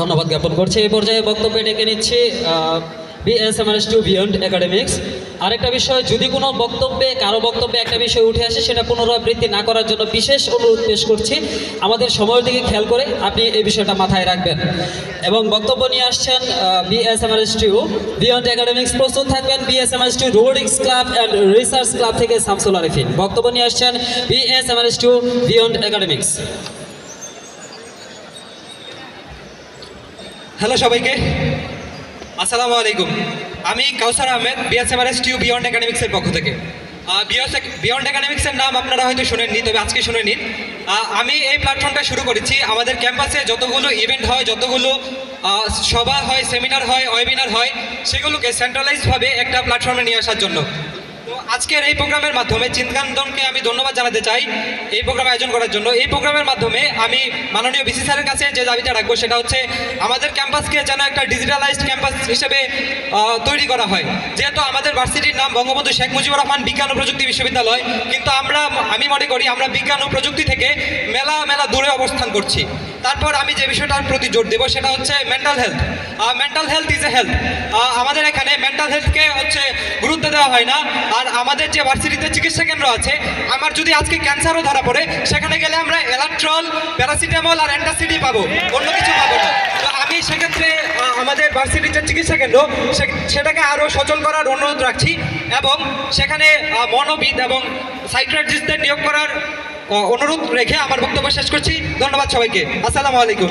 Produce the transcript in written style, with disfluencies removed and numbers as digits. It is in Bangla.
ধন্যবাদ জ্ঞাপন করছি। এই পর্যায়ে বক্তব্য ডেকে নিচ্ছি BSMRS2 বিয়ন্ড একাডেমিক্স। আরেকটা বিষয়, যদি কোনো কারো বক্তব্যে একটা বিষয় উঠে আসে, সেটা পুনরাবৃত্তি না করার জন্য বিশেষ অনুরোধ পেশ করছি। আমাদের সময়ের দিকে খেয়াল করে আপনি এই বিষয়টা মাথায় রাখবেন। এবং বক্তব্য নিয়ে আসছেন BSMRS2 বিয়ন্ড একাডেমিক্স। প্রস্তুত থাকবেন BSMRS2 robotics club and research club থেকে শামসুল আরিফিন। বক্তব্য নিয়ে আসছেন BSMRS2 বিয়ন্ড একাডেমিক্স। হ্যালো সবাইকে, আসসালামু আলাইকুম। আমি কাউসার আহমেদ, BSMRS2 বিয়ন্ড একাডেমিক্সের পক্ষ থেকে। বিয়ন্ড একাডেমিক্সের নাম আপনারা হয়তো শুনেননি, তবে আজকে শুনে নিন। আমি এই প্ল্যাটফর্মটা শুরু করেছি আমাদের ক্যাম্পাসে যতগুলো ইভেন্ট হয়, যতগুলো সভা হয়, সেমিনার হয়, ওয়েবিনার হয়, সেগুলোকে সেন্ট্রালাইজডভাবে একটা প্ল্যাটফর্মে নিয়ে আসার জন্য। তো আজকের এই প্রোগ্রামের মাধ্যমে চিন্তানন্দনকে আমি ধন্যবাদ জানাতে চাই এই প্রোগ্রাম আয়োজন করার জন্য। এই প্রোগ্রামের মাধ্যমে আমি মাননীয় বিসি স্যারের কাছে যে দাবিটা রাখবো, সেটা হচ্ছে আমাদের ক্যাম্পাসকে যেন একটা ডিজিটালাইজড ক্যাম্পাস হিসেবে তৈরি করা হয়। যেহেতু আমাদের ভার্সিটির নাম বঙ্গবন্ধু শেখ মুজিবুর রহমান বিজ্ঞান ও প্রযুক্তি বিশ্ববিদ্যালয়, কিন্তু আমি মনে করি আমরা বিজ্ঞান ও প্রযুক্তি থেকে মেলা দূরে অবস্থান করছি। তারপর আমি যে বিষয়টার প্রতি জোর দেবো, সেটা হচ্ছে mental health. Mental health is a health. আমাদের এখানে মেন্টাল হেলথকে গুরুত্ব দেওয়া হয় না। আর আমাদের যে ভার্সিটিতে চিকিৎসা কেন্দ্র আছে, আমার যদি আজকে ক্যান্সারও ধরা পড়ে, সেখানে গেলে আমরা এলাট্রল, প্যারাসিটামল আর অ্যান্টাসিডি পাবো, অন্য কিছু পাবো না। তো আমি সেক্ষেত্রে আমাদের ভার্সিটির যে চিকিৎসা কেন্দ্র, সেটাকে আরও সচল করার অনুরোধ রাখছি এবং সেখানে মনোবিদ এবং সাইকিয়াট্রিস্টদের নিয়োগ করার অনুরোধ রেখে আমার বক্তব্য শেষ করছি। ধন্যবাদ সবাইকে। আসসালামু আলাইকুম।